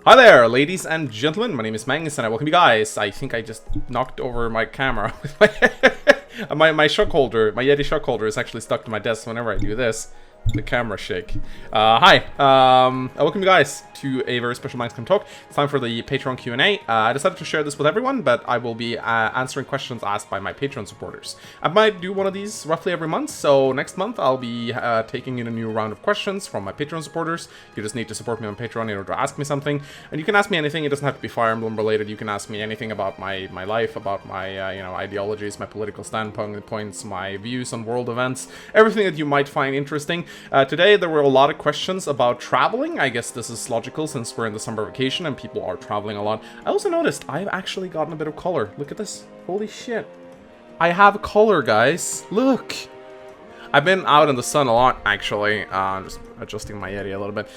Hi there, ladies and gentlemen, my name is Mangs and I welcome you guys. I think I just knocked over my camera with my shock holder. My Yeti shock holder is actually stuck to my desk whenever I do this. The camera shake. Hi, I welcome you guys to a very special Mangs Can Talk. It's time for the Patreon Q&A. I decided to share this with everyone, but I will be answering questions asked by my Patreon supporters. I might do one of these roughly every month, so next month I'll be taking in a new round of questions from my Patreon supporters. You just need to support me on Patreon in order to ask me something. And you can ask me anything, it doesn't have to be Fire Emblem related. You can ask me anything about my life, about my ideologies, my political standpoints, my views on world events, everything that you might find interesting. Today there were a lot of questions about traveling. I guess this is logical since we're in the summer vacation and people are traveling a lot. I also noticed I've actually gotten a bit of color. Look at this. Holy shit. I have color, guys. Look. I've been out in the sun a lot, actually. Just adjusting my Yeti a little bit.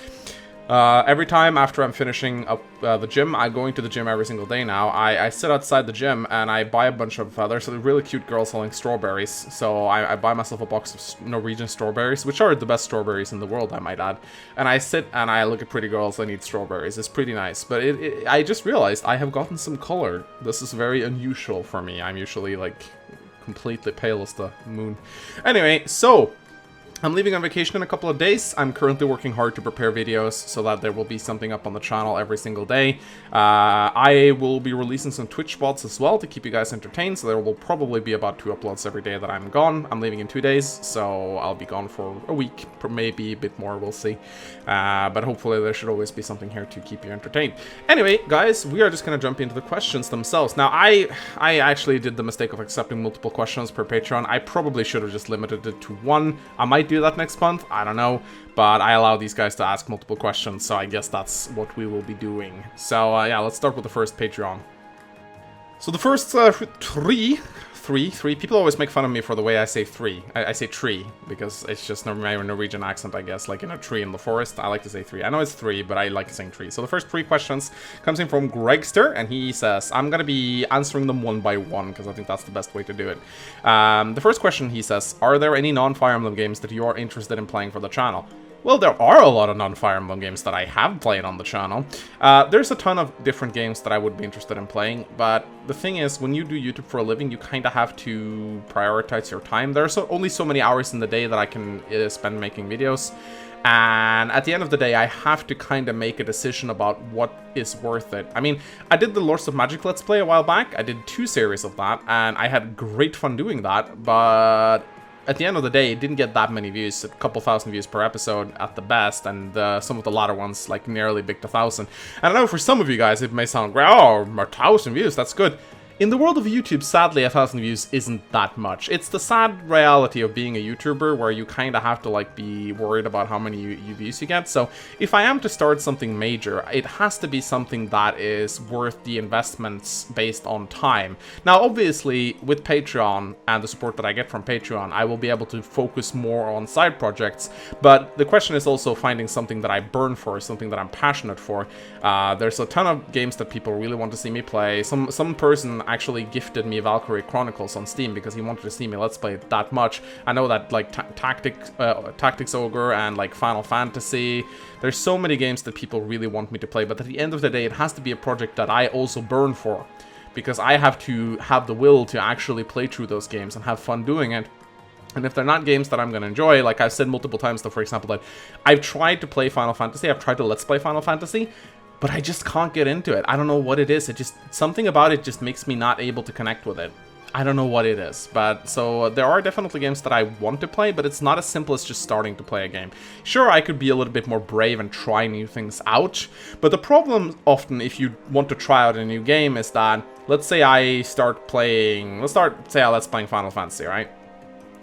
Every time after I'm finishing up the gym, I'm going to the gym every single day now. I sit outside the gym and I buy a bunch of, there's a really cute girl selling strawberries. So I buy myself a box of Norwegian strawberries, which are the best strawberries in the world, I might add. And I sit and I look at pretty girls that eat strawberries. It's pretty nice. But I just realized I have gotten some color. This is very unusual for me. I'm usually like completely pale as the moon. Anyway, so I'm leaving on vacation in a couple of days. I'm currently working hard to prepare videos so that there will be something up on the channel every single day. I will be releasing some Twitch spots as well to keep you guys entertained, so there will probably be about 2 uploads every day that I'm gone. I'm leaving in 2 days, so I'll be gone for a week, maybe a bit more, we'll see. But hopefully there should always be something here to keep you entertained. Anyway, guys, we are just gonna jump into the questions themselves. Now, I actually did the mistake of accepting multiple questions per Patreon. I probably should have just limited it to 1. I might do that next month, I don't know, but I allow these guys to ask multiple questions, so I guess that's what we will be doing. So yeah, let's start with the first Patreon. So the first three people always make fun of me for the way I say three. I say tree because it's just my Norwegian accent, I guess, like in a tree in the forest. I like to say 3. I know it's 3, but I like saying tree. So the first 3 questions comes in from Gregster, and he says, I'm gonna be answering them one by one because I think that's the best way to do it. The first question, he says, are there any non-Fire Emblem games that you are interested in playing for the channel? Well, there are a lot of non-Fire Emblem games that I have played on the channel. There's a ton of different games that I would be interested in playing, but the thing is, when you do YouTube for a living, you kind of have to prioritize your time. There are only so many hours in the day that I can spend making videos, and at the end of the day, I have to kind of make a decision about what is worth it. I mean, I did the Lords of Magic Let's Play a while back. I did 2 series of that, and I had great fun doing that, but at the end of the day, it didn't get that many views, a couple thousand views per episode at the best, and some of the latter ones like nearly big to 1,000. And I know for some of you guys it may sound great, oh, 1,000 views, that's good. In the world of YouTube, sadly, 1,000 views isn't that much. It's the sad reality of being a YouTuber where you kind of have to like be worried about how many views you get. So if I am to start something major, it has to be something that is worth the investments based on time. Now, obviously, with Patreon and the support that I get from Patreon, I will be able to focus more on side projects. But the question is also finding something that I burn for, something that I'm passionate for. There's a ton of games that people really want to see me play. Some person actually gifted me Valkyrie Chronicles on Steam because he wanted to see me let's play it that much. I know that like Tactics Ogre and like Final Fantasy, there's so many games that people really want me to play, but at the end of the day it has to be a project that I also burn for, because I have to have the will to actually play through those games and have fun doing it. And if they're not games that I'm going to enjoy, like I've said multiple times though, for example, that I've tried to play Final Fantasy, I've tried to let's play Final Fantasy, but I just can't get into it. I don't know what it is. Something about it just makes me not able to connect with it. I don't know what it is. But so there are definitely games that I want to play, but it's not as simple as just starting to play a game. Sure, I could be a little bit more brave and try new things out, but the problem often if you want to try out a new game is that, let's say I start playing, let's playing Final Fantasy, right?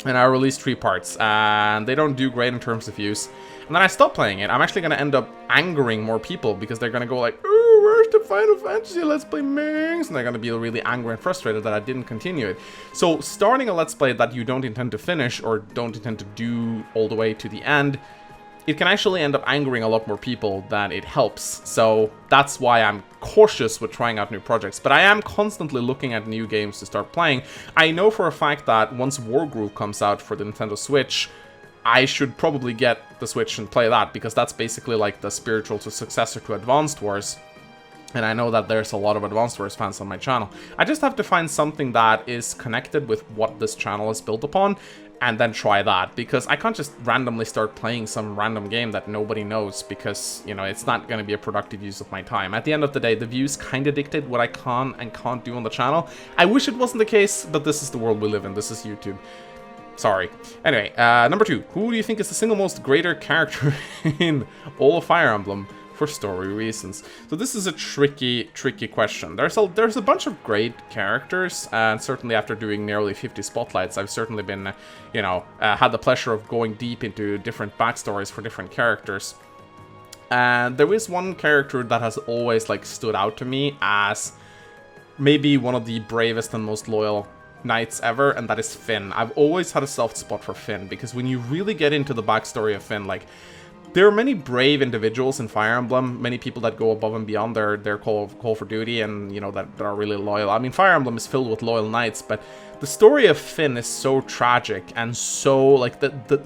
And I release 3 parts, and they don't do great in terms of views. And then I stop playing it. I'm actually going to end up angering more people because they're going to go like, oh, where's the Final Fantasy Let's Play Mangs? And they're going to be really angry and frustrated that I didn't continue it. So starting a Let's Play that you don't intend to finish or don't intend to do all the way to the end, it can actually end up angering a lot more people than it helps. So that's why I'm cautious with trying out new projects. But I am constantly looking at new games to start playing. I know for a fact that once Wargroove comes out for the Nintendo Switch, I should probably get the Switch and play that, because that's basically like the spiritual successor to Advanced Wars. And I know that there's a lot of Advanced Wars fans on my channel. I just have to find something that is connected with what this channel is built upon, and then try that, because I can't just randomly start playing some random game that nobody knows, because, you know, it's not going to be a productive use of my time. At the end of the day, the views kind of dictate what I can and can't do on the channel. I wish it wasn't the case, but this is the world we live in. This is YouTube. Sorry. Anyway, number 2. Who do you think is the single most greater character in all of Fire Emblem? For story reasons. So this is a tricky question. There's a bunch of great characters, and certainly after doing nearly 50 spotlights, I've certainly been, you know, had the pleasure of going deep into different backstories for different characters. And there is one character that has always, like, stood out to me as maybe one of the bravest and most loyal knights ever, and that is Finn. I've always had a soft spot for Finn, because when you really get into the backstory of Finn, like, there are many brave individuals in Fire Emblem, many people that go above and beyond their call for duty, and, you know, that are really loyal. I mean, Fire Emblem is filled with loyal knights, but the story of Finn is so tragic, and so, like, the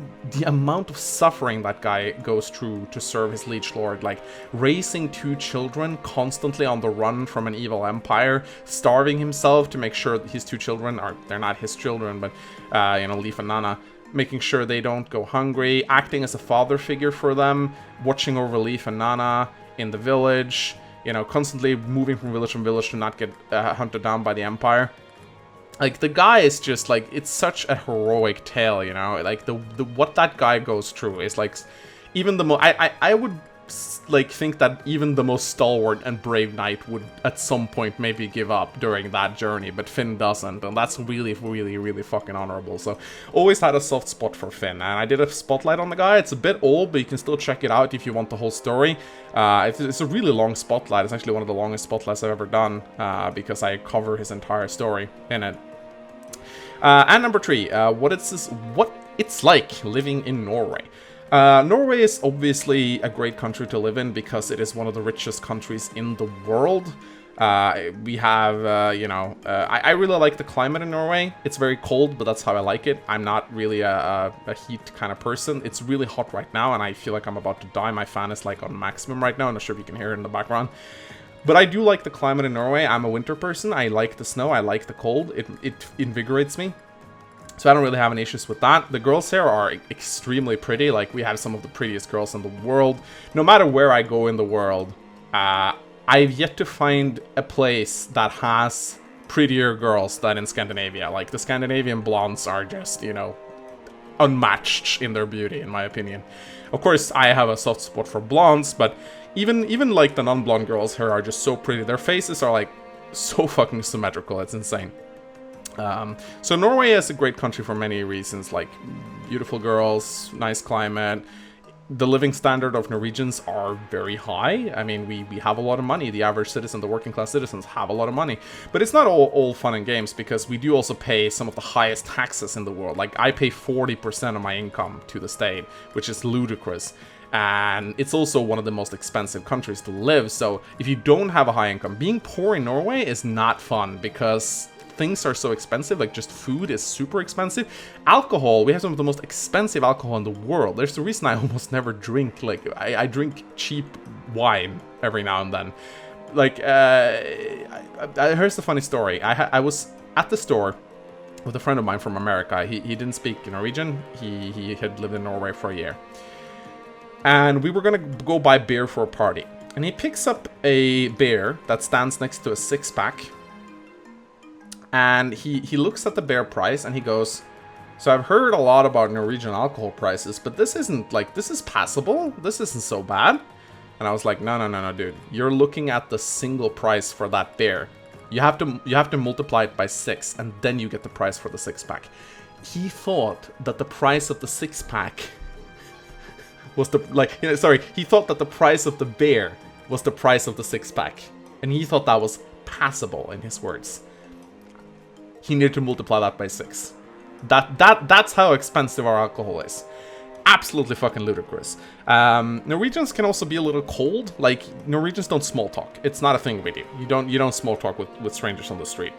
amount of suffering that guy goes through to serve his liege lord, like, raising 2 children, constantly on the run from an evil empire, starving himself to make sure that his 2 children are, they're not his children, but, you know, Leif and Nana, making sure they don't go hungry, acting as a father figure for them, watching over Leif and Nana in the village, you know, constantly moving from village to not get hunted down by the Empire. Like, the guy is just, like, it's such a heroic tale, you know? Like, the what that guy goes through is, like, even the I would, like, think that even the most stalwart and brave knight would at some point maybe give up during that journey, but Finn doesn't, and that's really fucking honorable. So always had a soft spot for Finn, and I did a spotlight on the guy. It's a bit old, but you can still check it out if you want the whole story. It's a really long spotlight. It's actually one of the longest spotlights I've ever done, because I cover his entire story in it. And number 3, what it's like living in Norway. Norway is obviously a great country to live in because it is one of the richest countries in the world. We have, you know, I really like the climate in Norway. It's very cold, but that's how I like it. I'm not really a heat kind of person. It's really hot right now, and I feel like I'm about to die. My fan is, like, on maximum right now. I'm not sure if you can hear it in the background. But I do like the climate in Norway. I'm a winter person. I like the snow. I like the cold. It invigorates me. So I don't really have any issues with that. The girls here are extremely pretty. Like, we have some of the prettiest girls in the world. No matter where I go in the world, I've yet to find a place that has prettier girls than in Scandinavia. Like, the Scandinavian blondes are just, you know, unmatched in their beauty, in my opinion. Of course, I have a soft spot for blondes, but even like the non-blonde girls here are just so pretty. Their faces are, like, so fucking symmetrical. It's insane. So Norway is a great country for many reasons, like beautiful girls, nice climate. The living standard of Norwegians are very high. I mean, we have a lot of money. The average citizen, the working class citizens, have a lot of money. But it's not all fun and games, because we do also pay some of the highest taxes in the world. Like, I pay 40% of my income to the state, which is ludicrous. And it's also one of the most expensive countries to live. So if you don't have a high income, being poor in Norway is not fun, because things are so expensive. Like, just food is super expensive. Alcohol, we have some of the most expensive alcohol in the world. There's the reason I almost never drink. Like, I drink cheap wine every now and then. Like, here's the funny story. I was at the store with a friend of mine from America. He didn't speak Norwegian. He had lived in Norway for a year. And we were gonna go buy beer for a party. And he picks up a beer that stands next to a 6-pack. And he looks at the beer price and he goes, "So I've heard a lot about Norwegian alcohol prices, but this isn't, like, this is passable. This isn't so bad." And I was like, no, dude. You're looking at the single price for that beer. You have to multiply it by 6, and then you get the price for the 6-pack. He thought that the price of the 6-pack was he thought that the price of the beer was the price of the 6-pack. And he thought that was passable, in his words. He needed to multiply that by 6. That's how expensive our alcohol is. Absolutely fucking ludicrous. Norwegians can also be a little cold. Like, Norwegians don't small talk. It's not a thing we do. You don't small talk with strangers on the street.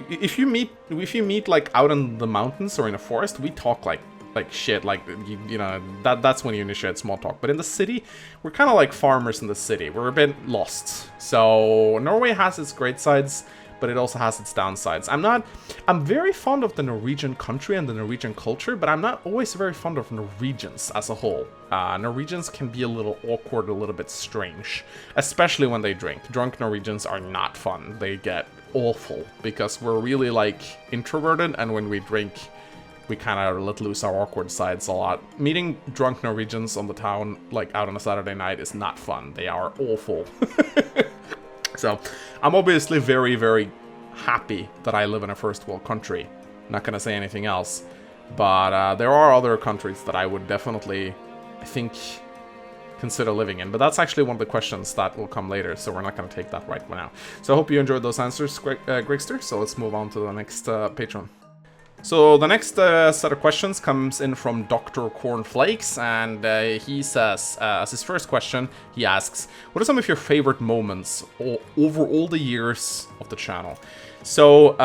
If you meet like out in the mountains or in a forest, we talk like like shit, like, you know, that's when you initiate small talk. But in the city, we're kind of like farmers in the city. We're a bit lost. So Norway has its great sides, but it also has its downsides. I'm very fond of the Norwegian country and the Norwegian culture, but I'm not always very fond of Norwegians as a whole. Norwegians can be a little awkward, a little bit strange, especially when they drink. Drunk Norwegians are not fun. They get awful because we're really like introverted, and when we drink, we kind of let loose our awkward sides a lot. Meeting drunk Norwegians on the town, like out on a Saturday night, is not fun. They are awful. So, I'm obviously very, very happy that I live in a first world country. Not gonna say anything else. But there are other countries that I would definitely, I think, consider living in. But that's actually one of the questions that will come later, so we're not gonna take that right now. So I hope you enjoyed those answers, Gregster. So let's move on to the next patron. So the next set of questions comes in from DrCornFlakes, and he says, as his first question, he asks, what are some of your favorite moments over all the years of the channel? So,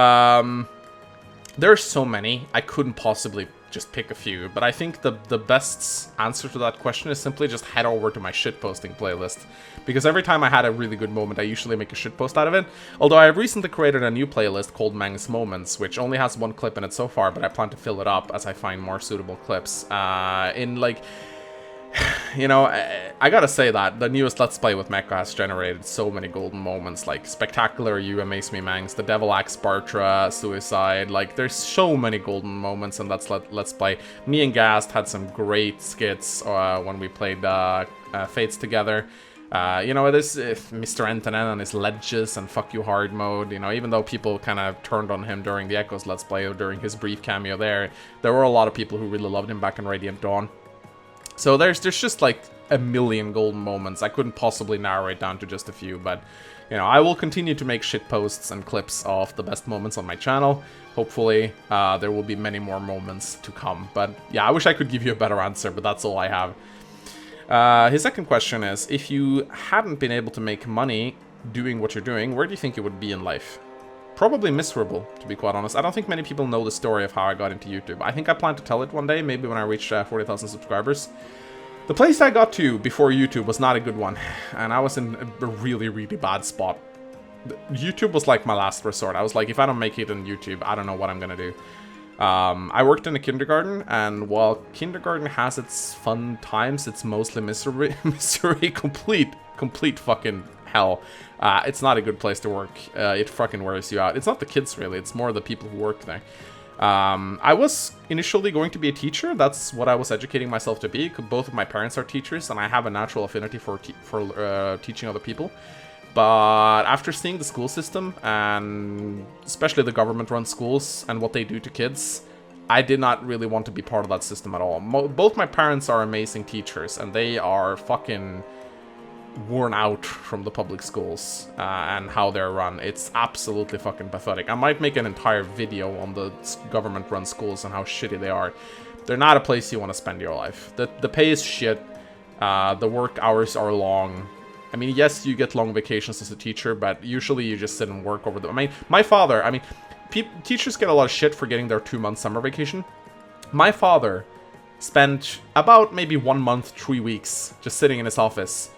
there are so many, I couldn't possibly just pick a few, but I think the best answer to that question is simply just head over to my shitposting playlist. Because every time I had a really good moment, I usually make a shitpost out of it. Although I have recently created a new playlist called Mangs Moments, which only has one clip in it so far, but I plan to fill it up as I find more suitable clips. In like, you know, I gotta say that the newest Let's Play with Mecha has generated so many golden moments, like Spectacular You, Amaze Me Mangs, the Devil Axe Bartra, Suicide, like there's so many golden moments in that Let's Play. Me and Gast had some great skits when we played Fates together. You know, this Mr. Antonin and his ledges and fuck you hard mode, you know, even though people kind of turned on him during the Echoes Let's Play or during his brief cameo there were a lot of people who really loved him back in Radiant Dawn. So there's just like a million golden moments. I couldn't possibly narrow it down to just a few, but you know, I will continue to make shit posts and clips of the best moments on my channel. Hopefully, there will be many more moments to come. But yeah, I wish I could give you a better answer, but that's all I have. His second question is, if you hadn't been able to make money doing what you're doing, where do you think you would be in life? Probably miserable, to be quite honest. I don't think many people know the story of how I got into YouTube. I think I plan to tell it one day, maybe when I reach 40,000 subscribers. The place I got to before YouTube was not a good one, and I was in a really, really bad spot. YouTube was like my last resort. I was like, if I don't make it on YouTube, I don't know what I'm gonna do. I worked in a kindergarten, and while kindergarten has its fun times, it's mostly misery, complete fucking hell. It's not a good place to work. It fucking wears you out. It's not the kids, really. It's more the people who work there. I was initially going to be a teacher. That's what I was educating myself to be. Both of my parents are teachers, and I have a natural affinity for teaching other people. But after seeing the school system, and especially the government-run schools and what they do to kids, I did not really want to be part of that system at all. Both my parents are amazing teachers, and they are fucking worn out from the public schools and how they're run. It's absolutely fucking pathetic. I might make an entire video on the government-run schools and how shitty they are. They're not a place you want to spend your life. The pay is shit. The work hours are long. I mean, yes, you get long vacations as a teacher, but usually you just sit and work over them. I mean, my father, teachers get a lot of shit for getting their 2-month summer vacation. My father spent about maybe 1 month, 3 weeks just sitting in his office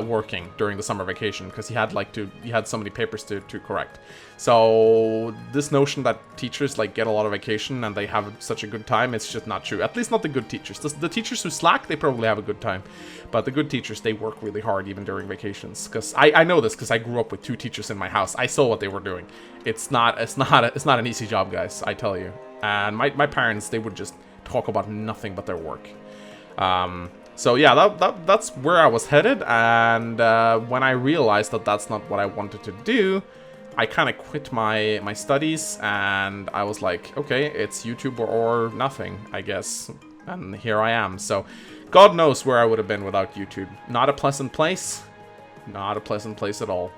working during the summer vacation because he had so many papers to correct. So this notion that teachers like get a lot of vacation and they have such a good time, it's just not true. At least not the good teachers. The teachers who slack, they probably have a good time, but the good teachers, they work really hard even during vacations. Because I know this because I grew up with 2 teachers in my house. I saw what they were doing. It's not an easy job, guys, I tell you. And my parents, they would just talk about nothing but their work. So yeah, that's where I was headed, and when I realized that that's not what I wanted to do, I kind of quit my studies, and I was like, okay, it's YouTube or nothing, I guess, and here I am. So God knows where I would have been without YouTube. Not a pleasant place. Not a pleasant place at all.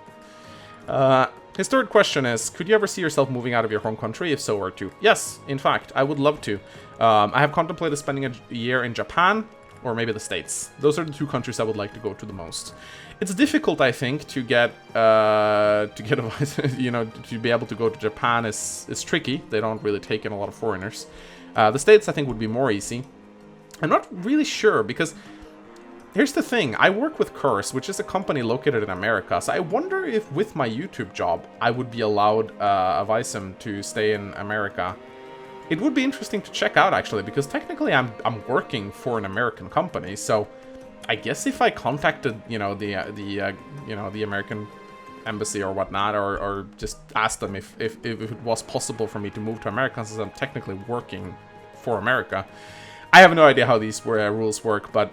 His third question is, could you ever see yourself moving out of your home country? If so, where to? Yes, in fact, I would love to. I have contemplated spending a year in Japan, or maybe the States. Those are the 2 countries I would like to go to the most. It's difficult, I think, to get you know, to be able to go to Japan is tricky. They don't really take in a lot of foreigners. The States, I think, would be more easy. I'm not really sure, because here's the thing. I work with Curse, which is a company located in America, so I wonder if with my YouTube job, I would be allowed a visum to stay in America. It would be interesting to check out, actually, because technically I'm working for an American company, so I guess if I contacted, you know, the American embassy or whatnot, or just asked them if it was possible for me to move to America, since I'm technically working for America. I have no idea how these rules work, but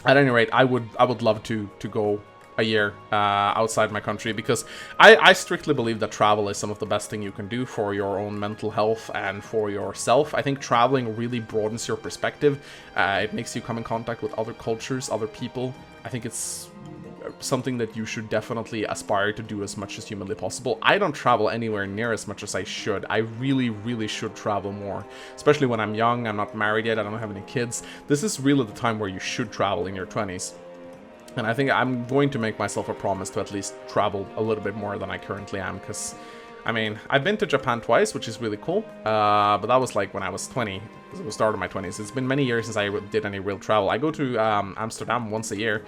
at any rate, I would love to go a year outside my country, because I strictly believe that travel is some of the best thing you can do for your own mental health and for yourself. I think traveling really broadens your perspective. It makes you come in contact with other cultures, other people. I think it's something that you should definitely aspire to do as much as humanly possible. I don't travel anywhere near as much as I should. I really, really should travel more, especially when I'm young. I'm not married yet. I don't have any kids. This is really the time where you should travel in your 20s. And I think I'm going to make myself a promise to at least travel a little bit more than I currently am, because, I mean, I've been to Japan twice, which is really cool, but that was like when I was 20, it was the start of my 20s. It's been many years since I did any real travel. I go to Amsterdam once a year,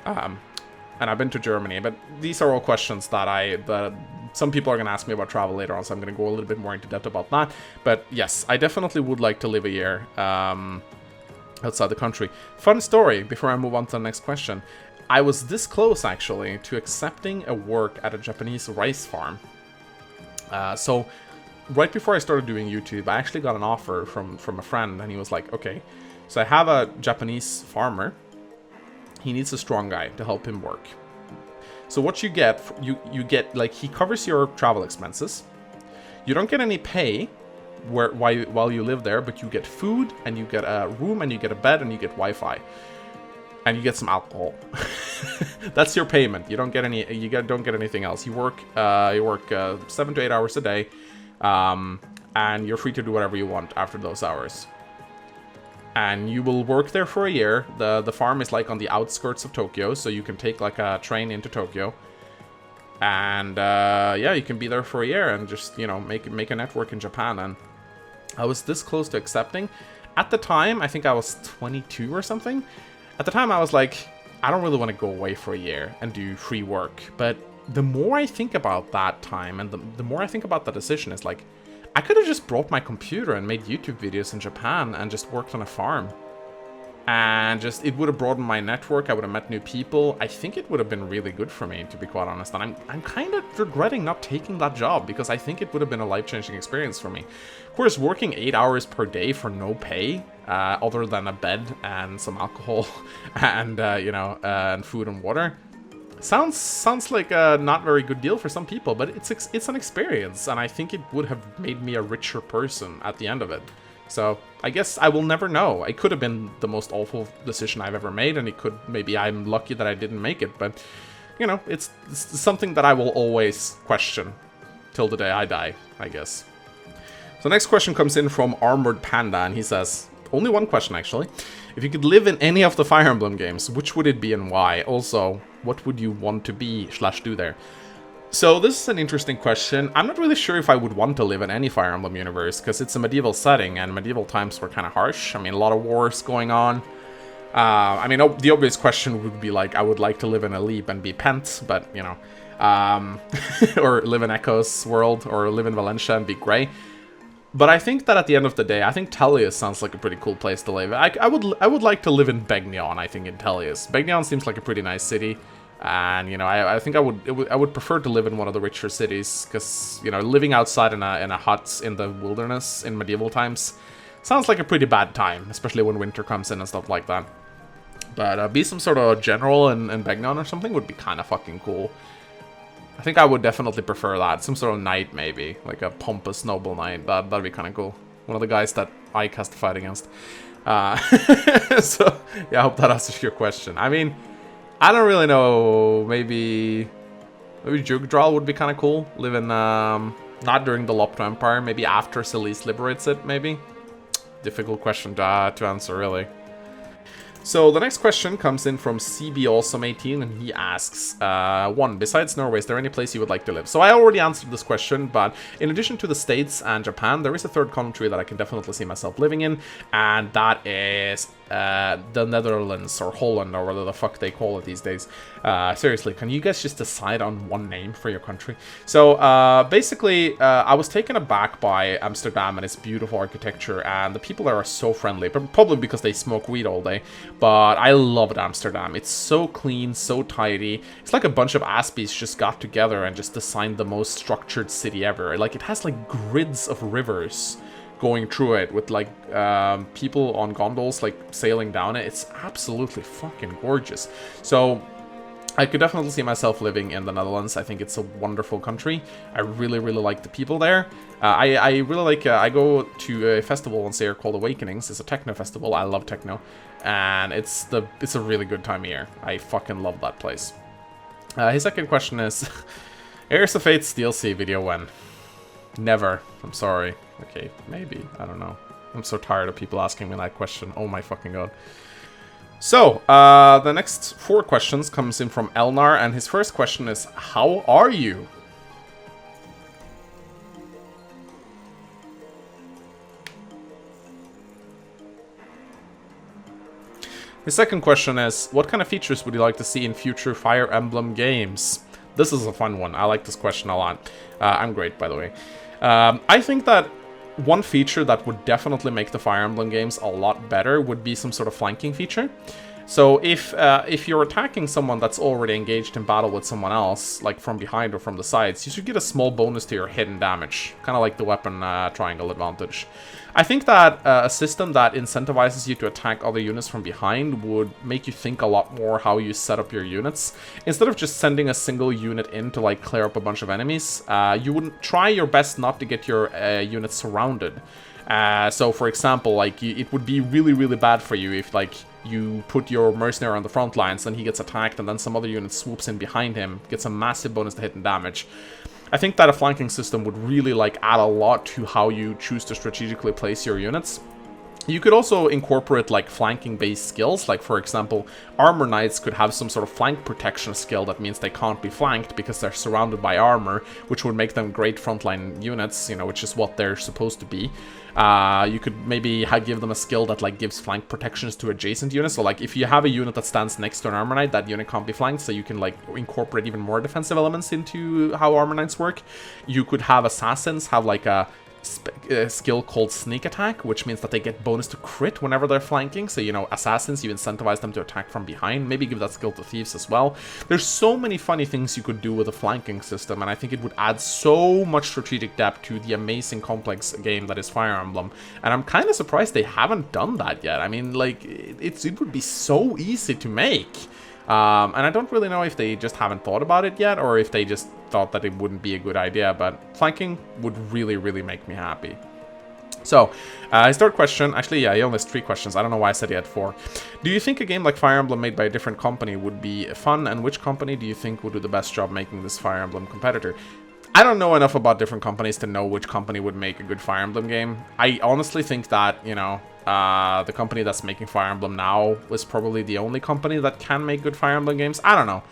and I've been to Germany, but these are all questions that some people are going to ask me about travel later on, so I'm going to go a little bit more into depth about that. But yes, I definitely would like to live a year outside the country. Fun story, before I move on to the next question. I was this close, actually, to accepting a work at a Japanese rice farm. So, right before I started doing YouTube, I actually got an offer from a friend, and he was like, okay, so I have a Japanese farmer. He needs a strong guy to help him work. So what you get, you get, like, he covers your travel expenses. You don't get any pay while you live there, but you get food, and you get a room, and you get a bed, and you get Wi-Fi. And you get some alcohol. That's your payment. You don't get any. Don't get anything else. You work 7 to 8 hours a day, and you're free to do whatever you want after those hours. And you will work there for a year. The farm is like on the outskirts of Tokyo, so you can take like a train into Tokyo. And yeah, you can be there for a year and just, you know, make a network in Japan. And I was this close to accepting. At the time, I think I was 22 or something. At the time, I was like, I don't really want to go away for a year and do free work. But the more I think about that time, and the more I think about the decision, is like, I could have just brought my computer and made YouTube videos in Japan and just worked on a farm. And just, it would have broadened my network. I would have met new people. I think it would have been really good for me, to be quite honest. And I'm kind of regretting not taking that job, because I think it would have been a life-changing experience for me. Of course, working 8 hours per day for no pay, other than a bed and some alcohol and, you know, and food and water, sounds like a not very good deal for some people, but it's an experience, and I think it would have made me a richer person at the end of it. So I guess I will never know. It could have been the most awful decision I've ever made, and it could, maybe I'm lucky that I didn't make it, but, you know, it's something that I will always question till the day I die, I guess. So next question comes in from Armoured Panda, and he says, only one question actually. If you could live in any of the Fire Emblem games, which would it be and why? Also, what would you want to be / do there? So this is an interesting question. I'm not really sure if I would want to live in any Fire Emblem universe, because it's a medieval setting, and medieval times were kind of harsh. I mean, a lot of wars going on. I mean, the obvious question would be like, I would like to live in a Leap and be Pent, but, you know, or live in Echo's world, or live in Valencia and be Grey. But I think that at the end of the day, I think Tellius sounds like a pretty cool place to live. I would like to live in Begnion, I think, in Tellius. Begnion seems like a pretty nice city. And, you know, I think I would prefer to live in one of the richer cities, because, you know, living outside in a hut in the wilderness in medieval times sounds like a pretty bad time, especially when winter comes in and stuff like that. But be some sort of general in Begnion or something would be kind of fucking cool. I think I would definitely prefer that. Some sort of knight, maybe. Like a pompous noble knight. That'd be kind of cool. One of the guys that I cast a fight against. So, yeah, I hope that answers your question. I mean, I don't really know. Maybe Jugdral would be kind of cool. Live in, not during the Lopto Empire. Maybe after Celeste liberates it, maybe. Difficult question to answer, really. So the next question comes in from CBAwesome18, and he asks, 1. Besides Norway, is there any place you would like to live? So I already answered this question, but in addition to the States and Japan, there is a third country that I can definitely see myself living in, and that is the Netherlands, or Holland, or whatever the fuck they call it these days. Seriously, can you guys just decide on one name for your country? So basically, I was taken aback by Amsterdam and its beautiful architecture, and the people there are so friendly, but probably because they smoke weed all day. But I loved Amsterdam. It's so clean, so tidy. It's like a bunch of Aspies just got together and just designed the most structured city ever. Like, it has like grids of rivers going through it with like people on gondolas like sailing down it. It's absolutely fucking gorgeous. So I could definitely see myself living in the Netherlands. I think it's a wonderful country. I really, really like the people there. I really like, I go to a festival once a year called Awakenings. It's a techno festival. I love techno. And it's a really good time of year. I fucking love that place. His second question is, Heirs of Fate DLC video when? Never. I'm sorry. Okay, maybe. I don't know. I'm so tired of people asking me that question. Oh my fucking god. So, the next 4 questions comes in from Elnar, and his first question is, how are you? His second question is, what kind of features would you like to see in future Fire Emblem games? This is a fun one. I like this question a lot. I'm great, by the way. I think that one feature that would definitely make the Fire Emblem games a lot better would be some sort of flanking feature. So if you're attacking someone that's already engaged in battle with someone else, like from behind or from the sides, you should get a small bonus to your hidden damage, kind of like the weapon triangle advantage. I think that a system that incentivizes you to attack other units from behind would make you think a lot more how you set up your units. Instead of just sending a single unit in to like clear up a bunch of enemies, you would try your best not to get your units surrounded. So for example, like it would be really, really bad for you if like you put your mercenary on the front lines and he gets attacked and then some other unit swoops in behind him, gets a massive bonus to hidden damage. I think that a flanking system would really like add a lot to how you choose to strategically place your units. You could also incorporate like flanking based skills, like for example, armor knights could have some sort of flank protection skill that means they can't be flanked because they're surrounded by armor, which would make them great frontline units, you know, which is what they're supposed to be. You could maybe give them a skill that like gives flank protections to adjacent units. So like if you have a unit that stands next to an armor knight, that unit can't be flanked, so you can like incorporate even more defensive elements into how armor knights work. You could have assassins have like a skill called sneak attack, which means that they get bonus to crit whenever they're flanking. So, you know, assassins, you incentivize them to attack from behind. Maybe give that skill to thieves as well. There's so many funny things you could do with a flanking system, and I think it would add so much strategic depth to the amazing complex game that is Fire Emblem. And I'm kind of surprised they haven't done that yet. I mean, like, it would be so easy to make. And I don't really know if they just haven't thought about it yet, or if they just thought that it wouldn't be a good idea, but flanking would really, really make me happy. So, his third question, actually, yeah, he only has 3 questions. I don't know why I said he had 4. Do you think a game like Fire Emblem made by a different company would be fun, and which company do you think would do the best job making this Fire Emblem competitor? I don't know enough about different companies to know which company would make a good Fire Emblem game. I honestly think that, you know, the company that's making Fire Emblem now is probably the only company that can make good Fire Emblem games. I don't know.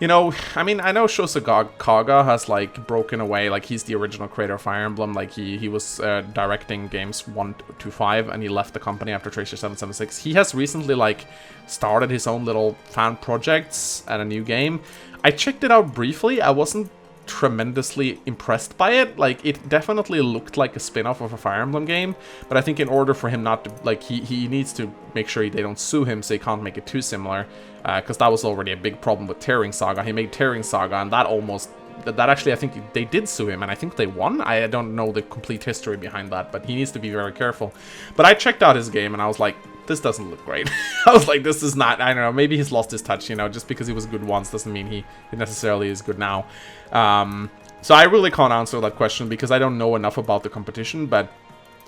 You know, I mean, I know Shosuke Kaga has, like, broken away. Like, he's the original creator of Fire Emblem. Like, he was directing games 1 to 5, and he left the company after Tracer 776. He has recently, like, started his own little fan projects and a new game. I checked it out briefly. I wasn't tremendously impressed by it. Like, it definitely looked like a spin-off of a Fire Emblem game, but I think in order for him not to, like, he needs to make sure they don't sue him, so he can't make it too similar, because that was already a big problem with Tearing Saga. He made Tearing Saga, and that actually, I think they did sue him, and I think they won. I don't know the complete history behind that, but he needs to be very careful. But I checked out his game, and I was like, this doesn't look great. I was like, this is not, I don't know, maybe he's lost his touch, you know, just because he was good once doesn't mean he necessarily is good now. So I really can't answer that question because I don't know enough about the competition, but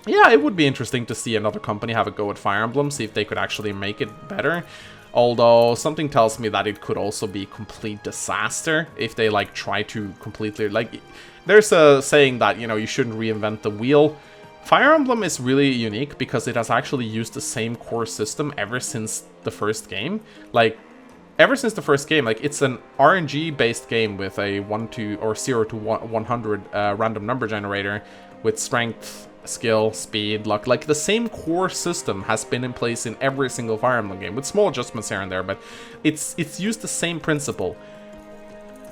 yeah, it would be interesting to see another company have a go at Fire Emblem, see if they could actually make it better. Although, something tells me that it could also be a complete disaster if they, like, try to completely, like, there's a saying that, you know, you shouldn't reinvent the wheel. Fire Emblem is really unique because it has actually used the same core system ever since the first game. Like, ever since the first game, like, it's an RNG-based game with a 0 to 100 random number generator with strength, skill, speed, luck. Like, the same core system has been in place in every single Fire Emblem game, with small adjustments here and there, but it's used the same principle.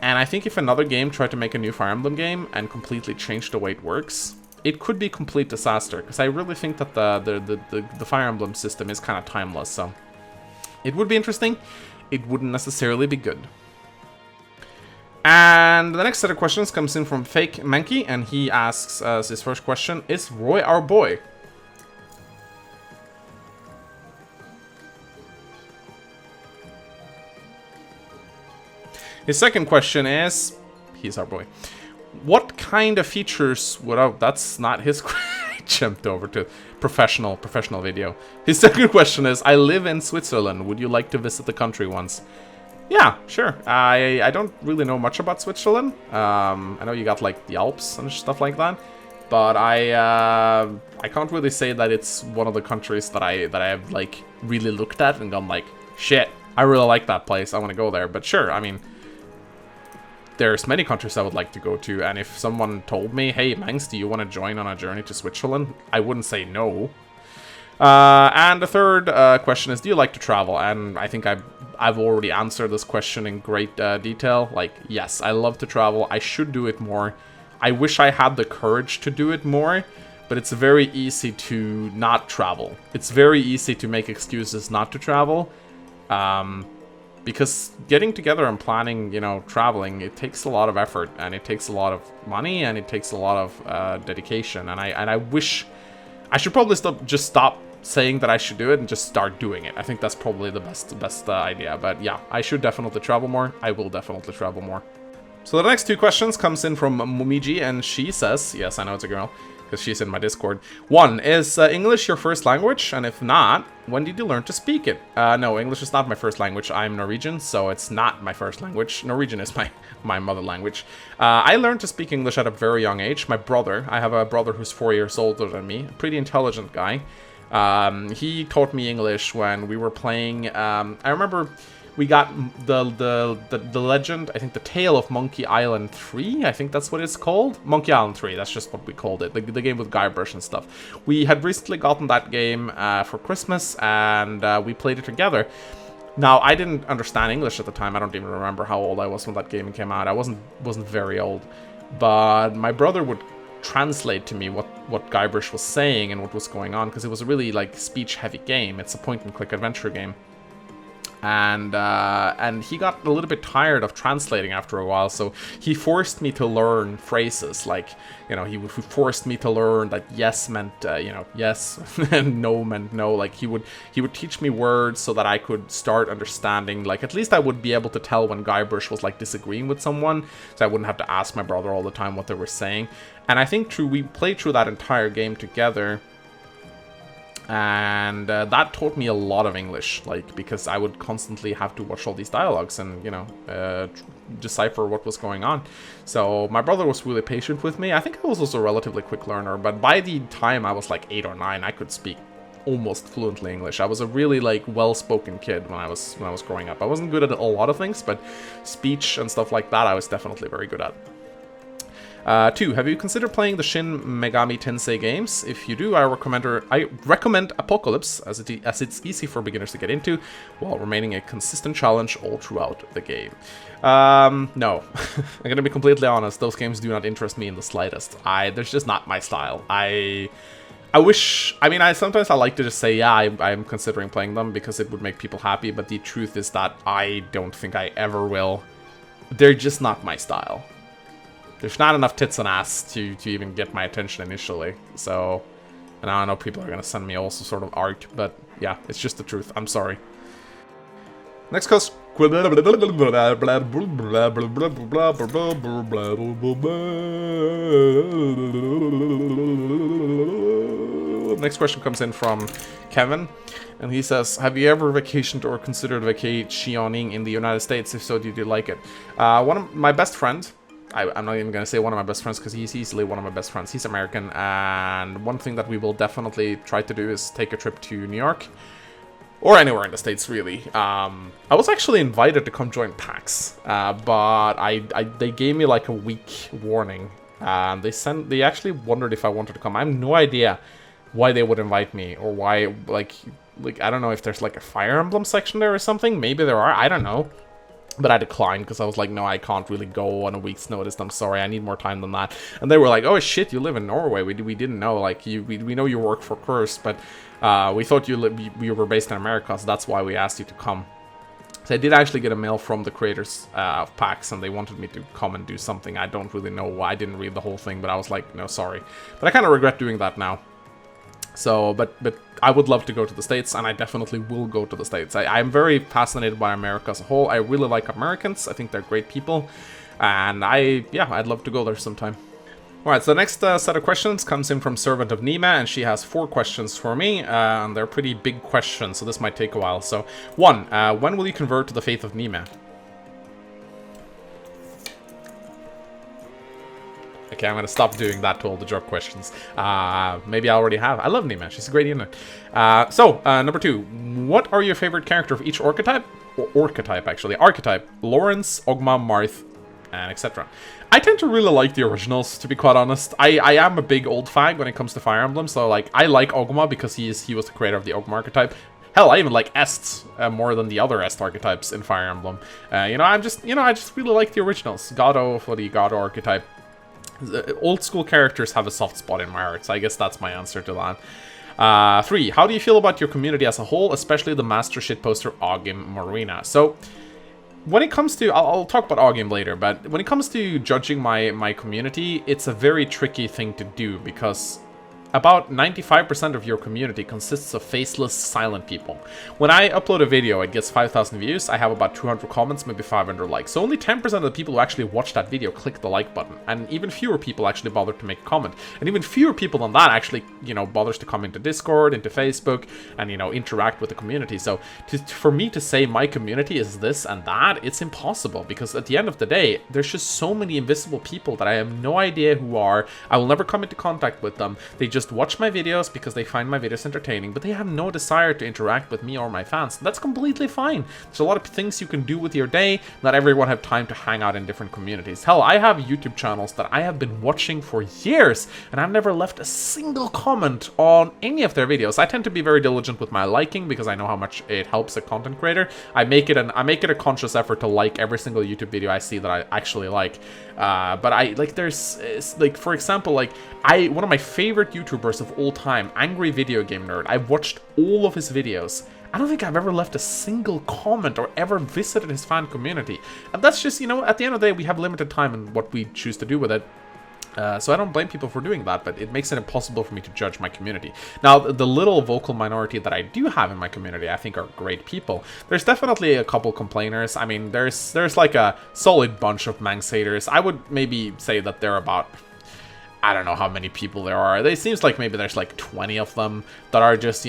And I think if another game tried to make a new Fire Emblem game and completely change the way it works, it could be complete disaster, because I really think that the Fire Emblem system is kind of timeless, so it would be interesting. It wouldn't necessarily be good. And the next set of questions comes in from Fake Mankey, and he asks as his first question, is Roy our boy? His second question is, he's our boy. What kind of features would... Oh, that's not his... I jumped over to professional video. His second question is, I live in Switzerland. Would you like to visit the country once? Yeah, sure. I don't really know much about Switzerland. I know you got, like, the Alps and stuff like that. But I can't really say that it's one of the countries that I have, like, really looked at and gone, like, shit, I really like that place. I want to go there. But sure, I mean... There's many countries I would like to go to, and if someone told me, hey, Mangs, do you want to join on a journey to Switzerland? I wouldn't say no. And the third question is, do you like to travel? And I think I've already answered this question in great detail. Like, yes, I love to travel. I should do it more. I wish I had the courage to do it more, but it's very easy to not travel. It's very easy to make excuses not to travel. Because getting together and planning, you know, traveling, it takes a lot of effort, and it takes a lot of money, and it takes a lot of dedication. And I wish I should probably stop saying that I should do it and just start doing it. I think that's probably the best idea. But yeah, I should definitely travel more. I will definitely travel more. So the next two questions comes in from Mumiji, and she says, yes, I know it's a girl, because she's in my Discord. One, is English your first language? And if not, when did you learn to speak it? No, English is not my first language. I'm Norwegian, so it's not my first language. Norwegian is my mother language. I learned to speak English at a very young age. My brother, I have a brother who's 4 years older than me, a pretty intelligent guy. He taught me English when we were playing, I remember... We got the legend, I think the Tale of Monkey Island 3, I think that's what it's called. Monkey Island 3, that's just what we called it, the game with Guybrush and stuff. We had recently gotten that game for Christmas, and we played it together. Now, I didn't understand English at the time. I don't even remember how old I was when that game came out. I wasn't very old. But my brother would translate to me what Guybrush was saying and what was going on, because it was a really, like, speech-heavy game. It's a point-and-click adventure game. And he got a little bit tired of translating after a while, so he forced me to learn phrases, like, you know, he forced me to learn that yes meant, you know, yes, and no meant no. Like, he would teach me words so that I could start understanding, like, at least I would be able to tell when Guybrush was, like, disagreeing with someone, so I wouldn't have to ask my brother all the time what they were saying. And I think we played through that entire game together. And that taught me a lot of English, like, because I would constantly have to watch all these dialogues and, you know, decipher what was going on. So my brother was really patient with me. I think I was also a relatively quick learner, but by the time I was like 8 or 9, I could speak almost fluently English. I was a really, like, well-spoken kid when I was growing up. I wasn't good at a lot of things, but speech and stuff like that I was definitely very good at. 2, have you considered playing the Shin Megami Tensei games? If you do, I recommend Apocalypse, as it's easy for beginners to get into, while remaining a consistent challenge all throughout the game. No. I'm gonna be completely honest, those games do not interest me in the slightest. They're just not my style. I wish, I mean, sometimes I like to just say, yeah, I'm considering playing them because it would make people happy, but the truth is that I don't think I ever will. They're just not my style. There's not enough tits and ass to even get my attention initially, so... And I know people are gonna send me also sort of art, but yeah, it's just the truth. I'm sorry. Next question. Next question comes in from Kevin, and he says, have you ever vacationed or considered vacationing in the United States? If so, did you like it? One of my best friend I'm not even going to say one of my best friends because he's easily one of my best friends. He's American, and one thing that we will definitely try to do is take a trip to New York. Or anywhere in the States, really. I was actually invited to come join PAX, but they gave me like a week warning. And they actually wondered if I wanted to come. I have no idea why they would invite me, or why, like I don't know if there's like a Fire Emblem section there or something. Maybe there are, I don't know. But I declined because I was like, no, I can't really go on a week's notice. I'm sorry, I need more time than that. And they were like, oh shit, you live in Norway. We didn't know. Like, we know you work for Curse, but we thought you were based in America, so that's why we asked you to come. So I did actually get a mail from the creators of PAX, and they wanted me to come and do something. I don't really know why. I didn't read the whole thing, but I was like, no, sorry. But I kind of regret doing that now. So, but I would love to go to the States, and I definitely will go to the States. I'm very fascinated by America as a whole. I really like Americans. I think they're great people. And I'd love to go there sometime. Alright, so the next set of questions comes in from Servant of Nima, and she has 4 questions for me. And they're pretty big questions, so this might take a while. So, 1, when will you convert to the faith of Nima? Okay, I'm gonna stop doing that to all the joke questions. Maybe I already have. I love Nima. She's a great unit. Number 2. What are your favorite character of each archetype? Archetype. Lawrence, Ogma, Marth, and etc. I tend to really like the originals, to be quite honest. I am a big old fag when it comes to Fire Emblem, so like I like Ogma because he was the creator of the Ogma archetype. Hell, I even like Est more than the other Est archetypes in Fire Emblem. I just really like the originals. Gado for the Gado archetype. Old school characters have a soft spot in my heart, so I guess that's my answer to that. 3. How do you feel about your community as a whole, especially the master shitposter Ogim Marina? So, when it comes to... I'll talk about Ogim later, but when it comes to judging my community, it's a very tricky thing to do, because about 95% of your community consists of faceless, silent people. When I upload a video, it gets 5,000 views, I have about 200 comments, maybe 500 likes. So only 10% of the people who actually watch that video click the like button, and even fewer people actually bother to make a comment. And even fewer people than that actually, bothers to come into Discord, into Facebook, and, interact with the community. So for me to say my community is this and that, it's impossible, because at the end of the day, there's just so many invisible people that I have no idea who are. I will never come into contact with them. They just watch my videos because they find my videos entertaining, but they have no desire to interact with me or my fans. That's completely fine. There's a lot of things you can do with your day. Not everyone have time to hang out in different communities. Hell, I have YouTube channels that I have been watching for years, and I've never left a single comment on any of their videos. I tend to be very diligent with my liking because I know how much it helps a content creator. I make it a conscious effort to like every single YouTube video I see that I actually like. But for example, one of my favorite YouTubers of all time, Angry Video Game Nerd, I've watched all of his videos. I don't think I've ever left a single comment or ever visited his fan community. And that's just, at the end of the day, we have limited time in what we choose to do with it. So I don't blame people for doing that, but it makes it impossible for me to judge my community. Now, the little vocal minority that I do have in my community, I think are great people. There's definitely a couple complainers. I mean, there's like a solid bunch of Mangs haters. I would maybe say that they're about... I don't know how many people there are. It seems like maybe there's like 20 of them that are just,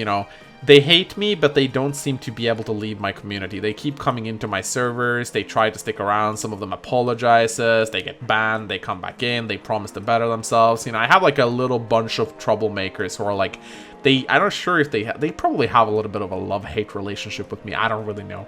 they hate me, but they don't seem to be able to leave my community. They keep coming into my servers, they try to stick around, some of them apologizes, they get banned, they come back in, they promise to better themselves. I have like a little bunch of troublemakers who are like, I'm not sure if they probably have a little bit of a love-hate relationship with me, I don't really know.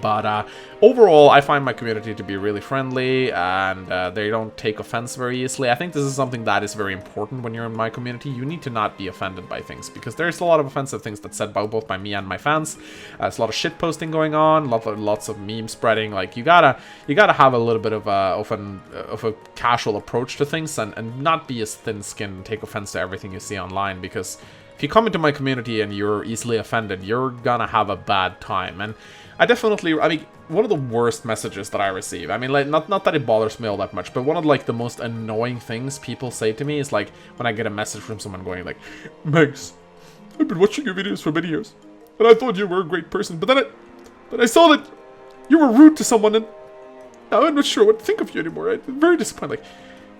But overall, I find my community to be really friendly, and they don't take offense very easily. I think this is something that is very important when you're in my community. You need to not be offended by things, because there's a lot of offensive things that's said both by me and my fans. There's a lot of shit posting going on, lots of meme spreading. Like you gotta have a little bit of a casual approach to things, and not be as thin-skinned and take offense to everything you see online, because if you come into my community and you're easily offended, you're gonna have a bad time. And one of the worst messages that I receive, not that it bothers me all that much, but one of the most annoying things people say to me is like, when I get a message from someone going like, Mangs, I've been watching your videos for many years, and I thought you were a great person, but then I saw that you were rude to someone, and now I'm not sure what to think of you anymore. I'm very disappointed. Like,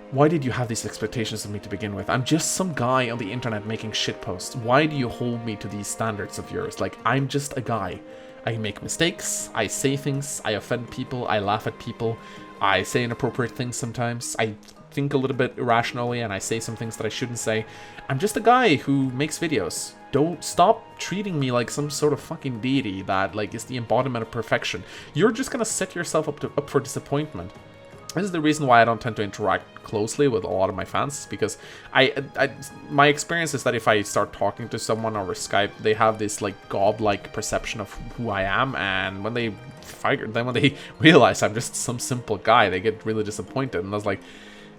why did you have these expectations of me to begin with? I'm just some guy on the internet making shit posts. Why do you hold me to these standards of yours? Like, I'm just a guy. I make mistakes, I say things, I offend people, I laugh at people. I say inappropriate things sometimes. I think a little bit irrationally, and I say some things that I shouldn't say. I'm just a guy who makes videos. Don't stop treating me like some sort of fucking deity that like is the embodiment of perfection. You're just gonna set yourself up for disappointment. This is the reason why I don't tend to interact closely with a lot of my fans, because my experience is that if I start talking to someone over Skype, they have this like godlike perception of who I am, and when they realize I'm just some simple guy, they get really disappointed, and that's like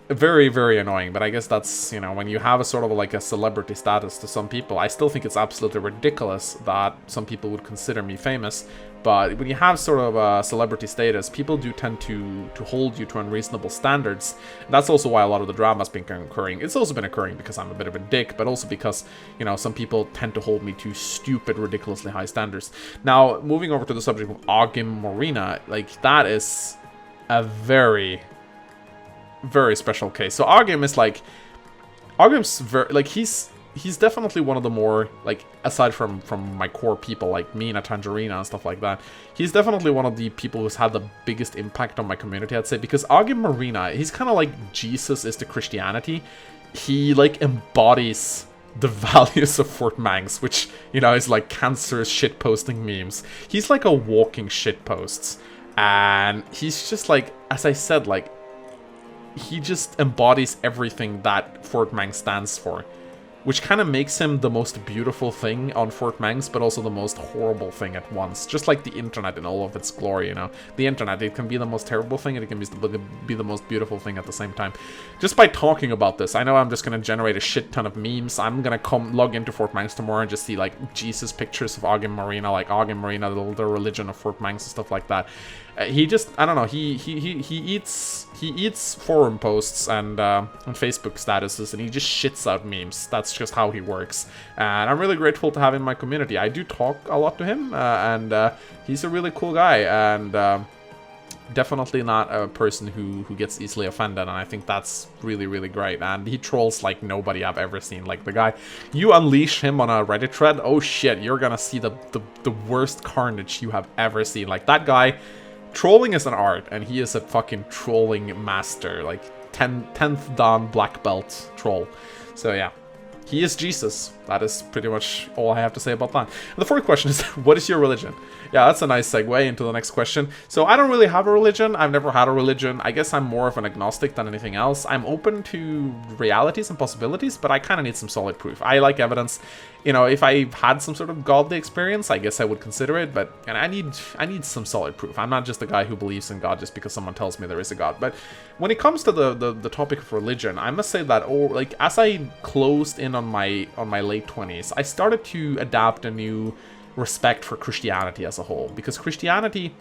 very, very annoying. But I guess that's, you know, when you have a sort of like a celebrity status to some people, I still think it's absolutely ridiculous that some people would consider me famous. But when you have sort of a celebrity status, people do tend to hold you to unreasonable standards. And that's also why a lot of the drama's been occurring. It's also been occurring because I'm a bit of a dick, but also because, you know, some people tend to hold me to stupid, ridiculously high standards. Now, moving over to the subject of Agim Morina, like, that is a very, very special case. So Agim is like, Agim's very, like, he's definitely one of the more, like, aside from my core people like me and Tangerina and stuff like that, he's definitely one of the people who's had the biggest impact on my community, I'd say, because Agim Marina, he's kind of like Jesus is to Christianity. He, like, embodies the values of Fort Mangs, which, you know, is like cancerous shitposting memes. He's like a walking shitposts, and he's just like, as I said, like, he just embodies everything that Fort Mangs stands for, which kind of makes him the most beautiful thing on Fort Mangs, but also the most horrible thing at once. Just like the internet in all of its glory, you know. The internet, it can be the most terrible thing, and it can be the most beautiful thing at the same time. Just by talking about this, I know I'm just going to generate a shit ton of memes. I'm going to log into Fort Mangs tomorrow and just see, like, Jesus pictures of Agim Marina, like Agim Marina, the religion of Fort Mangs and stuff like that. He just, I don't know, he eats forum posts and Facebook statuses, and he just shits out memes. That's just how he works, and I'm really grateful to have him in my community. I do talk a lot to him, and he's a really cool guy, and definitely not a person who gets easily offended, and I think that's really, really great. And he trolls like nobody I've ever seen. Like, the guy, you unleash him on a Reddit thread, oh shit, you're gonna see the worst carnage you have ever seen. Like, that guy, trolling is an art, and he is a fucking trolling master, like 10th dan black belt troll. So yeah, he is Jesus. That is pretty much all I have to say about that. And the fourth question is, what is your religion? Yeah, that's a nice segue into the next question. So I don't really have a religion. I've never had a religion. I guess I'm more of an agnostic than anything else. I'm open to realities and possibilities, but I kind of need some solid proof. I like evidence. You know, if I had some sort of godly experience, I guess I would consider it, but and I need some solid proof. I'm not just a guy who believes in God just because someone tells me there is a God. But when it comes to the topic of religion, I must say that, like, as I closed in on my late 20s, I started to adapt a new respect for Christianity as a whole, because Christianity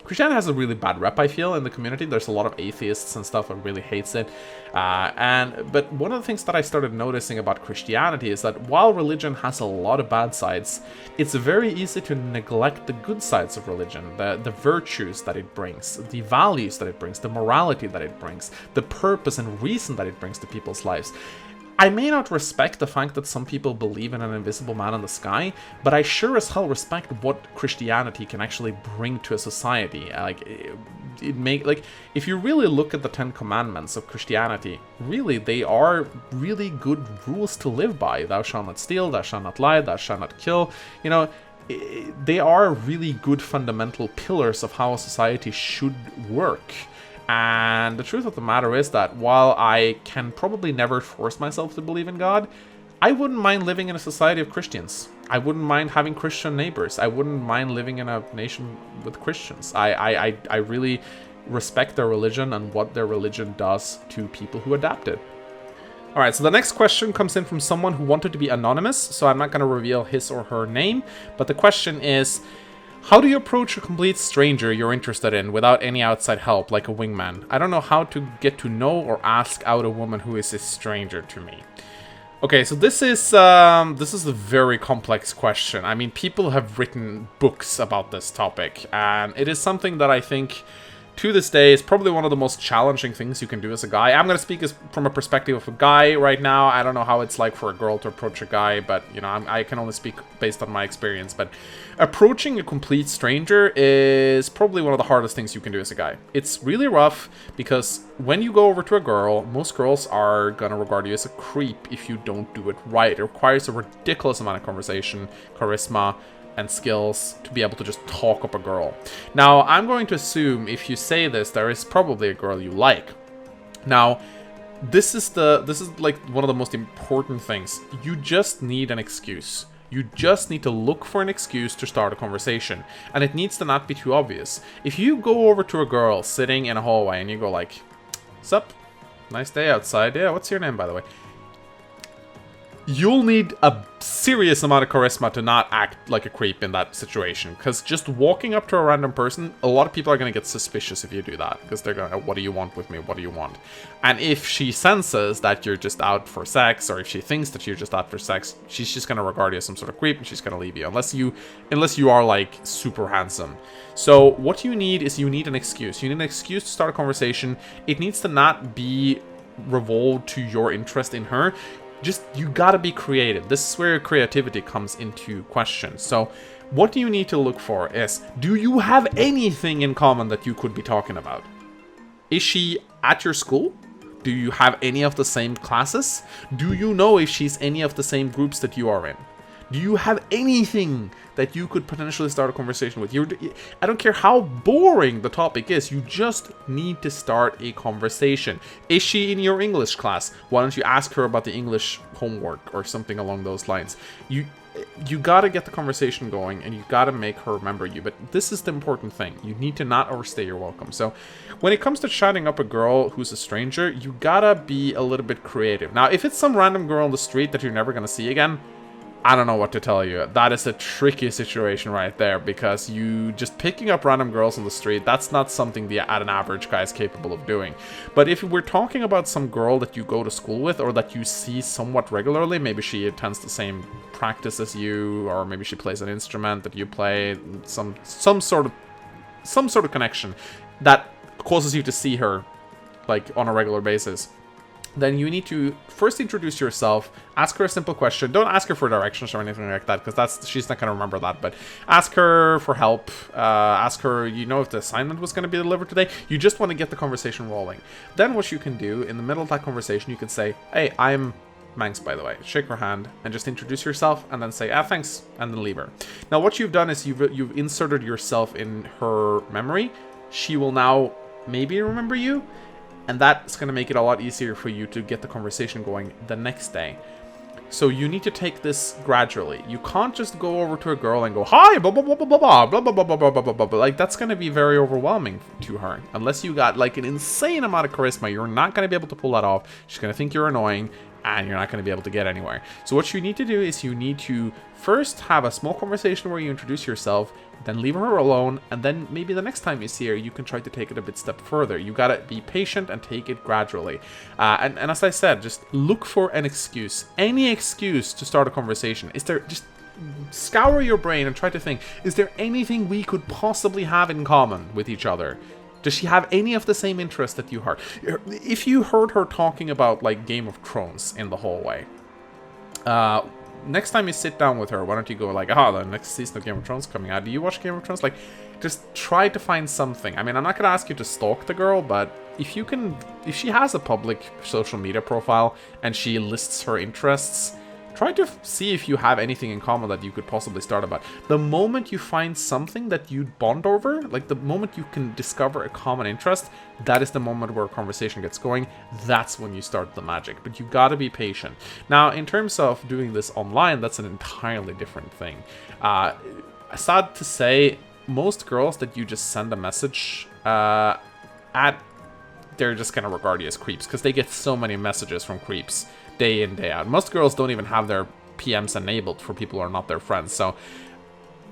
has a really bad rep, I feel, in the community. There's a lot of atheists and stuff that really hates it. But one of the things that I started noticing about Christianity is that while religion has a lot of bad sides, it's very easy to neglect the good sides of religion, the virtues that it brings, the values that it brings, the morality that it brings, the purpose and reason that it brings to people's lives. I may not respect the fact that some people believe in an invisible man in the sky, but I sure as hell respect what Christianity can actually bring to a society. Like, if you really look at the 10 Commandments of Christianity, really, they are really good rules to live by. Thou shalt not steal, thou shalt not lie, thou shalt not kill. You know, they are really good fundamental pillars of how a society should work. And the truth of the matter is that while I can probably never force myself to believe in God, I wouldn't mind living in a society of Christians. I wouldn't mind having Christian neighbors. I wouldn't mind living in a nation with Christians. I really respect their religion and what their religion does to people who adapt it. Alright, so the next question comes in from someone who wanted to be anonymous, so I'm not going to reveal his or her name, but the question is, how do you approach a complete stranger you're interested in without any outside help, like a wingman? I don't know how to get to know or ask out a woman who is a stranger to me. Okay, so this is a very complex question. I mean, people have written books about this topic, and it is something that I think to this day, is probably one of the most challenging things you can do as a guy. I'm going to speak from a perspective of a guy right now. I don't know how it's like for a girl to approach a guy, but, you know, I can only speak based on my experience. But approaching a complete stranger is probably one of the hardest things you can do as a guy. It's really rough because when you go over to a girl, most girls are going to regard you as a creep if you don't do it right. It requires a ridiculous amount of conversation, charisma, and skills to be able to just talk up a girl. Now, I'm going to assume if you say this, there is probably a girl you like. Now, this is like one of the most important things. You just need an excuse. You just need to look for an excuse to start a conversation. And it needs to not be too obvious. If you go over to a girl sitting in a hallway and you go like, "Sup? Nice day outside. Yeah, what's your name, by the way?" You'll need a serious amount of charisma to not act like a creep in that situation. Because just walking up to a random person, a lot of people are going to get suspicious if you do that. Because they're going, "What do you want with me? What do you want?" And if she senses that you're just out for sex, or if she thinks that you're just out for sex, she's just going to regard you as some sort of creep and she's going to leave you. Unless you are like super handsome. So what you need is you need an excuse. You need an excuse to start a conversation. It needs to not be revolved to your interest in her. Just, you gotta be creative. This is where your creativity comes into question. So, what do you need to look for is, do you have anything in common that you could be talking about? Is she at your school? Do you have any of the same classes? Do you know if she's any of the same groups that you are in? Do you have anything that you could potentially start a conversation with? I don't care how boring the topic is, you just need to start a conversation. Is she in your English class? Why don't you ask her about the English homework or something along those lines? You gotta get the conversation going and you gotta make her remember you. But this is the important thing. You need to not overstay your welcome. So when it comes to chatting up a girl who's a stranger, you gotta be a little bit creative. Now, if it's some random girl on the street that you're never gonna see again, I don't know what to tell you. That is a tricky situation right there, because you just picking up random girls on the street, that's not something an average guy is capable of doing. But if we're talking about some girl that you go to school with or that you see somewhat regularly, maybe she attends the same practice as you, or maybe she plays an instrument that you play, some sort of connection that causes you to see her like on a regular basis, then you need to first introduce yourself, ask her a simple question. Don't ask her for directions or anything like that, because she's not going to remember that. But ask her for help. Ask her, if the assignment was going to be delivered today. You just want to get the conversation rolling. Then what you can do, in the middle of that conversation, you can say, "Hey, I'm Mangs, by the way." Shake her hand and just introduce yourself, and then say, "Thanks," and then leave her. Now, what you've done is you've inserted yourself in her memory. She will now maybe remember you. And that's going to make it a lot easier for you to get the conversation going the next day. So you need to take this gradually. You can't just go over to a girl and go, "Hi, blah, blah, blah, blah, blah, blah, blah, blah, blah, blah, blah, blah." Like, that's going to be very overwhelming to her. Unless you got, like, an insane amount of charisma, you're not going to be able to pull that off. She's going to think you're annoying, and you're not going to be able to get anywhere. So what you need to do is you need to first have a small conversation where you introduce yourself, then leave her alone, and then maybe the next time you see her, you can try to take it a step further. You gotta be patient and take it gradually. And as I said, just look for an excuse. Any excuse to start a conversation. Just scour your brain and try to think, is there anything we could possibly have in common with each other? Does she have any of the same interests that you heard? If you heard her talking about, like, Game of Thrones in the hallway, next time you sit down with her, why don't you go like, the next season of Game of Thrones coming out. Do you watch Game of Thrones? Like, just try to find something. I mean, I'm not going to ask you to stalk the girl, but if she has a public social media profile and she lists her interests, try to see if you have anything in common that you could possibly start about. The moment you find something that you bond over, like the moment you can discover a common interest, that is the moment where a conversation gets going. That's when you start the magic. But you gotta be patient. Now, in terms of doing this online, that's an entirely different thing. Sad to say, most girls that you just send a message at, they're just gonna regard you as creeps, because they get so many messages from creeps day in, day out. Most girls don't even have their PMs enabled for people who are not their friends. So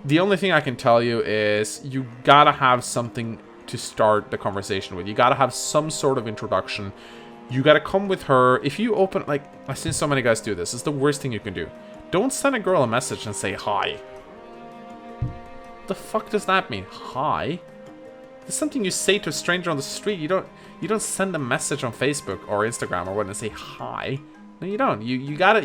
the only thing I can tell you is you gotta have something to start the conversation with. You gotta have some sort of introduction. You gotta come with her. If you open, like, I've seen so many guys do this. It's the worst thing you can do. Don't send a girl a message and say hi. The fuck does that mean? Hi? It's something you say to a stranger on the street. You don't send a message on Facebook or Instagram or what and say hi. No, you don't. You gotta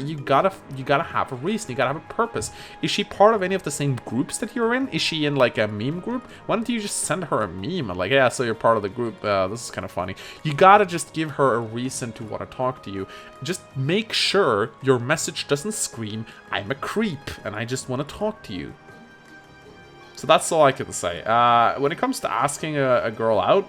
have a reason. You gotta have a purpose. Is she part of any of the same groups that you're in? Is she in like a meme group? Why don't you just send her a meme? Like, yeah, so you're part of the group. This is kind of funny. You gotta just give her a reason to want to talk to you. Just make sure your message doesn't scream, "I'm a creep and I just want to talk to you." So that's all I can say. When it comes to asking a girl out,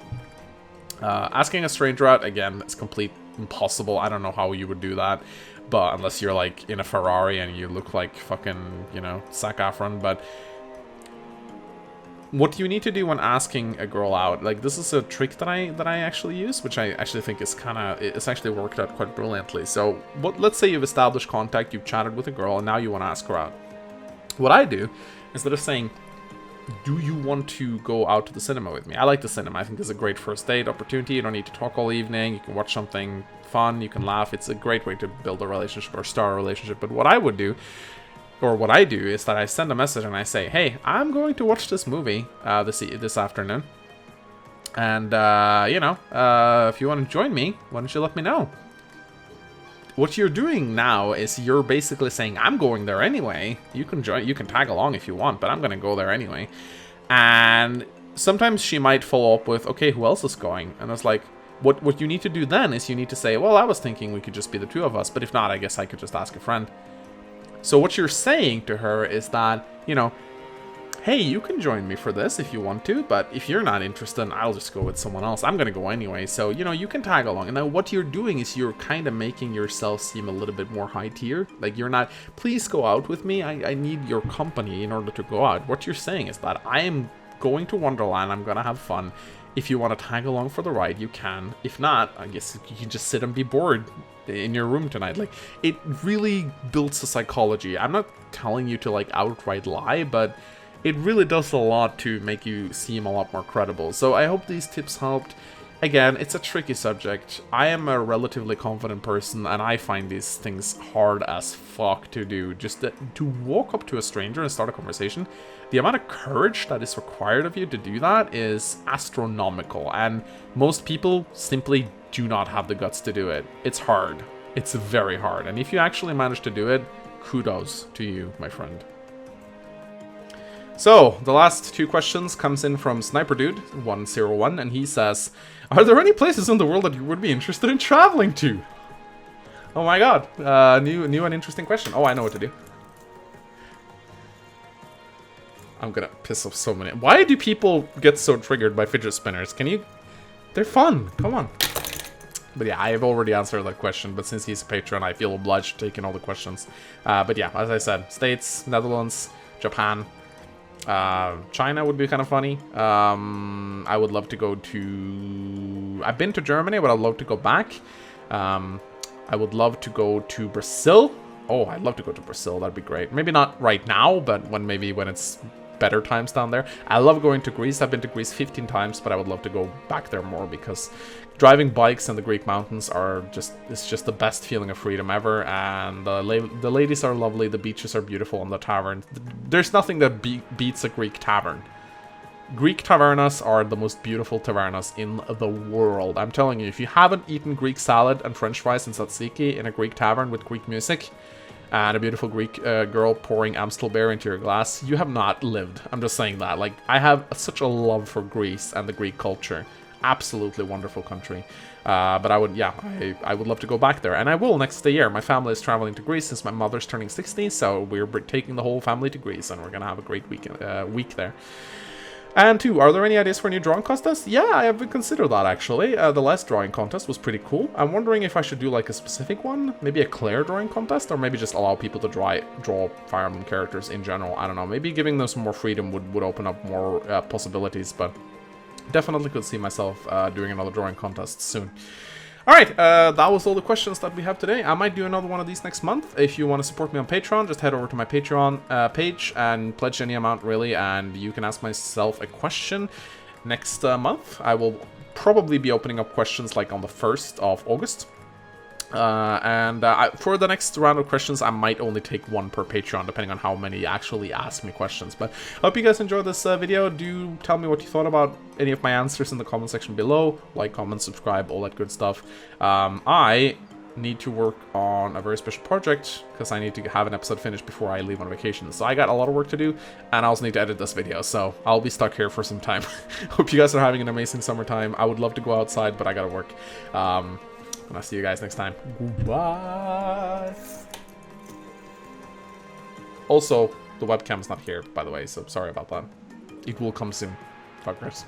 asking a stranger out, again, it's complete impossible. I don't know how you would do that, but unless you're like in a Ferrari and you look like fucking, you know, Zac Efron. But what you need to do when asking a girl out, like, this is a trick that I actually use, which I actually think is it's actually worked out quite brilliantly. So let's say you've established contact, you've chatted with a girl, and now you want to ask her out. What I do, instead of saying, "Do you want to go out to the cinema with me?" I like the cinema. I think it's a great first date opportunity. You don't need to talk all evening. You can watch something fun. You can laugh. It's a great way to build a relationship or start a relationship. But what I would do, or what I do, is that I send a message and I say, "Hey, I'm going to watch this movie this afternoon. And, you know, if you want to join me, why don't you let me know?" What you're doing now is you're basically saying, "I'm going there anyway. You can join, you can tag along if you want, but I'm gonna go there anyway." And sometimes she might follow up with, "Okay, who else is going?" And it's like, what you need to do then is you need to say, "Well, I was thinking we could just be the two of us, but if not, I guess I could just ask a friend." So what you're saying to her is that, you know, "Hey, you can join me for this if you want to, but if you're not interested, I'll just go with someone else. I'm gonna go anyway, so, you know, you can tag along." And now what you're doing is you're kind of making yourself seem a little bit more high tier. Like, you're not, "Please go out with me. I need your company in order to go out." What you're saying is that I am going to Wonderland. I'm gonna have fun. If you want to tag along for the ride, you can. If not, I guess you can just sit and be bored in your room tonight. Like, it really builds the psychology. I'm not telling you to, like, outright lie, but it really does a lot to make you seem a lot more credible. So I hope these tips helped. Again, it's a tricky subject. I am a relatively confident person, and I find these things hard as fuck to do. Just to walk up to a stranger and start a conversation, the amount of courage that is required of you to do that is astronomical, and most people simply do not have the guts to do it. It's hard. It's very hard. And if you actually manage to do it, kudos to you, my friend. So, the last two questions comes in from SniperDude101, and he says, "Are there any places in the world that you would be interested in traveling to?" Oh my god, new and interesting question. Oh, I know what to do. I'm gonna piss off so many. Why do people get so triggered by fidget spinners? Can you... They're fun, come on. But yeah, I have already answered that question, but since he's a patron, I feel obliged to take in all the questions. But yeah, as I said, States, Netherlands, Japan, China would be kind of funny. I would love to go to... I've been to Germany, but I'd love to go back. I would love to go to Brazil. Oh, I'd love to go to Brazil. That'd be great. Maybe not right now, but when it's better times down there. I love going to Greece. I've been to Greece 15 times, but I would love to go back there more because driving bikes in the Greek mountains it's just the best feeling of freedom ever. And the ladies are lovely. The beaches are beautiful, and the tavern. There's nothing that beats a Greek tavern. Greek tavernas are the most beautiful tavernas in the world. I'm telling you, if you haven't eaten Greek salad and French fries and tzatziki in a Greek tavern with Greek music and a beautiful Greek girl pouring Amstel beer into your glass, you have not lived. I'm just saying that. Like, I have such a love for Greece and the Greek culture. Absolutely wonderful country. But I would love to go back there, and I will next year. My family is traveling to Greece since my mother's turning 60, so we're taking the whole family to Greece, and we're gonna have a great week there. And two, are there any ideas for a new drawing contest? Yeah, I have considered that, actually. The last drawing contest was pretty cool. I'm wondering if I should do, like, a specific one. Maybe a Claire drawing contest, or maybe just allow people to draw Fire Emblem characters in general. I don't know. Maybe giving them some more freedom would open up more possibilities, but definitely could see myself doing another drawing contest soon. Alright, that was all the questions that we have today. I might do another one of these next month. If you want to support me on Patreon, just head over to my Patreon page and pledge any amount, really, and you can ask myself a question next month. I will probably be opening up questions like on the 1st of August. For the next round of questions, I might only take one per Patreon, depending on how many actually ask me questions. But I hope you guys enjoyed this video. Do tell me what you thought about any of my answers in the comment section below. Like, comment, subscribe, all that good stuff. I need to work on a very special project, because I need to have an episode finished before I leave on vacation. So I got a lot of work to do, and I also need to edit this video, so I'll be stuck here for some time. Hope you guys are having an amazing summertime. I would love to go outside, but I gotta work. And I'll see you guys next time. Goodbye. Also, the webcam's not here, by the way, so sorry about that. It will come soon. Progress.